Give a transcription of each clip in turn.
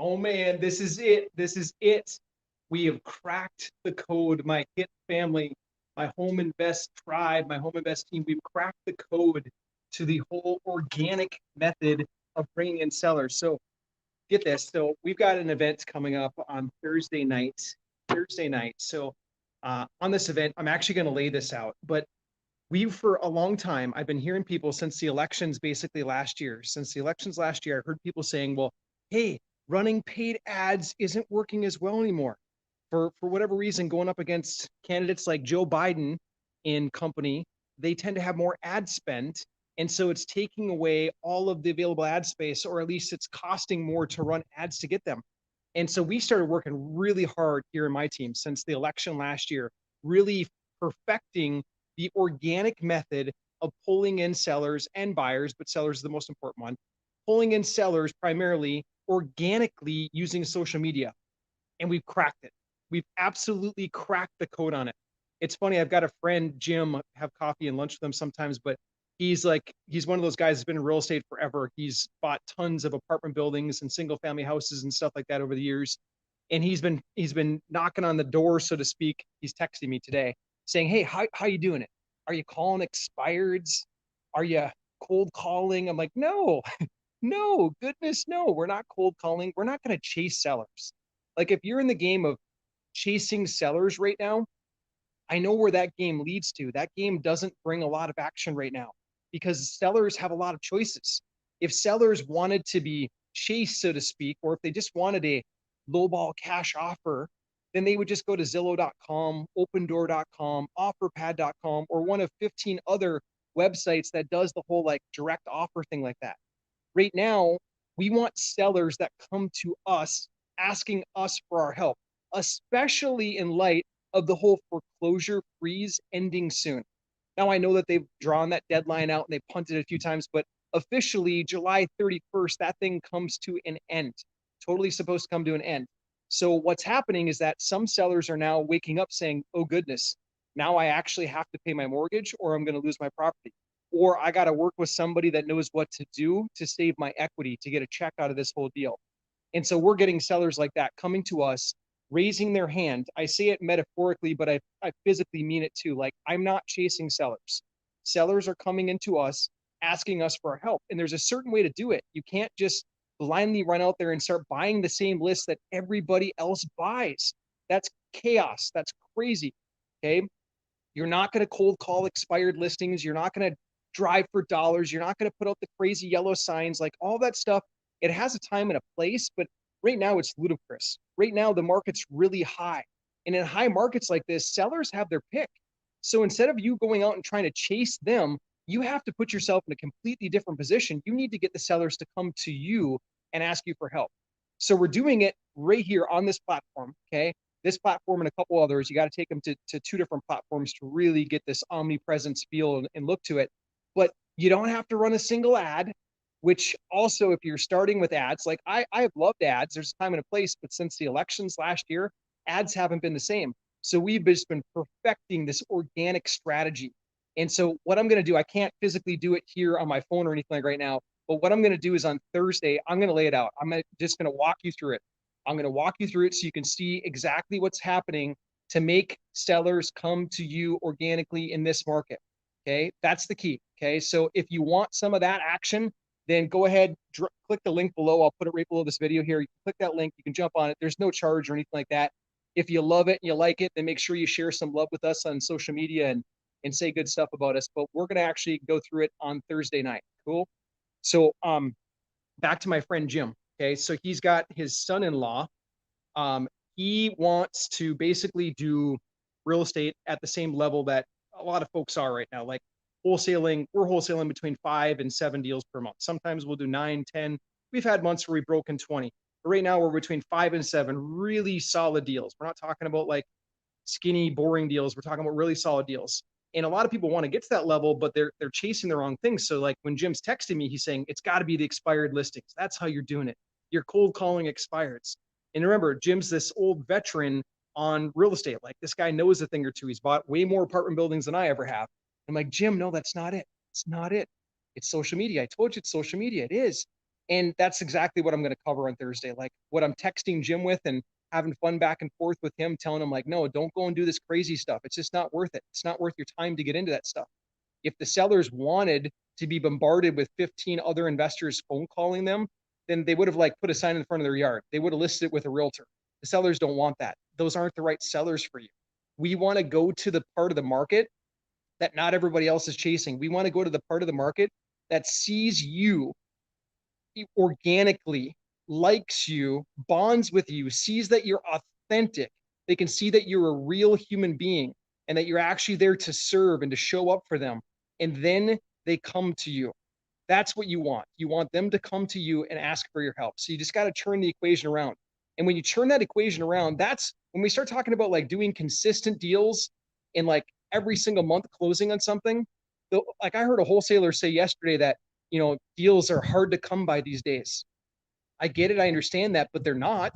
Oh man, this is it. This is it. We have cracked the code. My hit family, my home invest tribe, my home invest team, we've cracked the code to the whole organic method of bringing in sellers. So get this. So we've got an event coming up on Thursday night. Thursday night. So on this event, I'm actually going to lay this out, but we've for a long time, I've been hearing people since the elections basically last year. Since the elections last year, I heard people saying, well, hey, running paid ads isn't working as well anymore. For whatever reason, going up against candidates like Joe Biden in company, they tend to have more ad spend. And so it's taking away all of the available ad space, or at least it's costing more to run ads to get them. And so we started working really hard here in my team since the election last year, really perfecting the organic method of pulling in sellers and buyers, but sellers is the most important one, pulling in sellers primarily organically using social media. And we've cracked it. We've absolutely cracked the code on it. It's funny, I've got a friend, Jim, have coffee and lunch with him sometimes, but he's one of those guys that's been in real estate forever. He's bought tons of apartment buildings and single family houses and stuff like that over the years. And he's been knocking on the door, so to speak. He's texting me today saying, hey, how you doing it? Are you calling expireds? Are you cold calling? I'm like, no, no, goodness, no, we're not cold calling. We're not going to chase sellers. Like if you're in the game of chasing sellers right now, I know where that game leads to. That game doesn't bring a lot of action right now because sellers have a lot of choices. If sellers wanted to be chased, so to speak, or if they just wanted a lowball cash offer, then they would just go to Zillow.com, OpenDoor.com, OfferPad.com, or one of 15 other websites that does the whole like direct offer thing like that. Right now, we want sellers that come to us asking us for our help, especially in light of the whole foreclosure freeze ending soon. Now, I know that they've drawn that deadline out and they punted it a few times, but officially, July 31st, that thing comes to an end. Totally supposed to come to an end. So, what's happening is that some sellers are now waking up saying, oh, goodness, now I actually have to pay my mortgage or I'm going to lose my property. Or I got to work with somebody that knows what to do to save my equity to get a check out of this whole deal. And so we're getting sellers like that coming to us, raising their hand. I say it metaphorically, but I physically mean it too. Like I'm not chasing sellers. Sellers are coming into us, asking us for help. And there's a certain way to do it. You can't just blindly run out there and start buying the same list that everybody else buys. That's chaos. That's crazy. Okay. You're not going to cold call expired listings. You're not going to drive for dollars. You're not going to put out the crazy yellow signs, like all that stuff. It has a time and a place, but right now it's ludicrous. Right now, the market's really high. And in high markets like this, sellers have their pick. So instead of you going out and trying to chase them, you have to put yourself in a completely different position. You need to get the sellers to come to you and ask you for help. So we're doing it right here on this platform. Okay. This platform and a couple others, you got to take them to two different platforms to really get this omnipresence feel and look to it. But you don't have to run a single ad, which also, if you're starting with ads, like I have loved ads, there's a time and a place, but since the elections last year, ads haven't been the same. So we've just been perfecting this organic strategy. And so what I'm going to do, I can't physically do it here on my phone or anything like right now, but what I'm going to do is on Thursday, I'm going to lay it out. Just going to walk you through it. I'm going to walk you through it so you can see exactly what's happening to make sellers come to you organically in this market. Okay, that's the key. Okay, so if you want some of that action, then go ahead, click the link below. I'll put it right below this video here. You can click that link. You can jump on it. There's no charge or anything like that. If you love it and you like it, then make sure you share some love with us on social media and say good stuff about us. But we're going to actually go through it on Thursday night. Cool. So back to my friend Jim. Okay, so he's got his son-in-law. He wants to basically do real estate at the same level that a lot of folks are right now. Like wholesaling, we're wholesaling between 5 and 7 deals per month. Sometimes we'll do 9, 10. We've had months where we've broken 20. But right now we're between 5 and 7 really solid deals. We're not talking about like skinny, boring deals. We're talking about really solid deals. And a lot of people want to get to that level, but they're chasing the wrong things. So like when Jim's texting me, he's saying it's got to be the expired listings. That's how you're doing it. You're cold calling expireds. And remember, Jim's this old veteran on real estate. Like this guy knows a thing or two. He's bought way more apartment buildings than I ever have. I'm like, Jim, no, that's not it. It's not it. It's social media. I told you it's social media. It is. And that's exactly what I'm going to cover on Thursday. Like what I'm texting Jim with and having fun back and forth with him, telling him like, no, don't go and do this crazy stuff. It's just not worth it. It's not worth your time to get into that stuff. If the sellers wanted to be bombarded with 15 other investors phone calling them, then they would have like put a sign in front of their yard. They would have listed it with a realtor. The sellers don't want that. Those aren't the right sellers for you. We want to go to the part of the market that not everybody else is chasing. We want to go to the part of the market that sees you organically, likes you, bonds with you, sees that you're authentic. They can see that you're a real human being and that you're actually there to serve and to show up for them. And then they come to you. That's what you want. You want them to come to you and ask for your help. So you just got to turn the equation around. And when you turn that equation around, that's when we start talking about like doing consistent deals and like every single month closing on something. Like I heard a wholesaler say yesterday that, deals are hard to come by these days. I get it. I understand that, but they're not.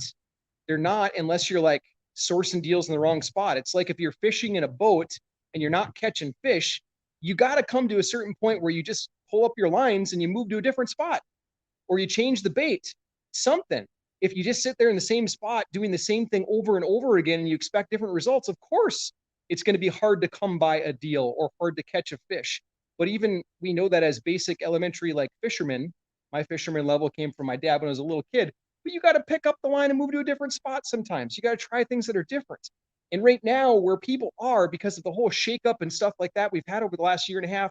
They're not unless you're like sourcing deals in the wrong spot. It's like if you're fishing in a boat and you're not catching fish, you got to come to a certain point where you just pull up your lines and you move to a different spot or you change the bait, something. If you just sit there in the same spot doing the same thing over and over again and you expect different results, of course, it's going to be hard to come by a deal or hard to catch a fish. But even we know that as basic elementary like fishermen, my fisherman level came from my dad when I was a little kid. But you got to pick up the line and move to a different spot sometimes. You got to try things that are different. And right now, where people are, because of the whole shakeup and stuff like that we've had over the last year and a half,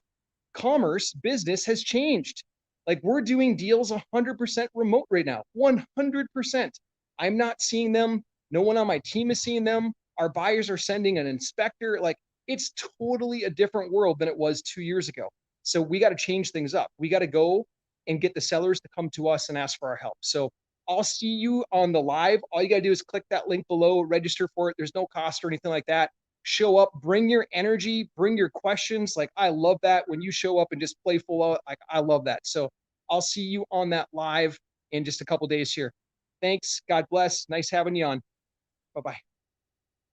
commerce, business has changed. Like we're doing deals 100% remote right now, 100%. I'm not seeing them. No one on my team is seeing them. Our buyers are sending an inspector. Like it's totally a different world than it was 2 years ago. So we got to change things up. We got to go and get the sellers to come to us and ask for our help. So I'll see you on the live. All you got to do is click that link below, register for it. There's no cost or anything like that. Show up, bring your energy, bring your questions. Like I love that when you show up and just play full out. Like I love that. So I'll see you on that live in just a couple days here. Thanks. God bless. Nice having you on. Bye-bye.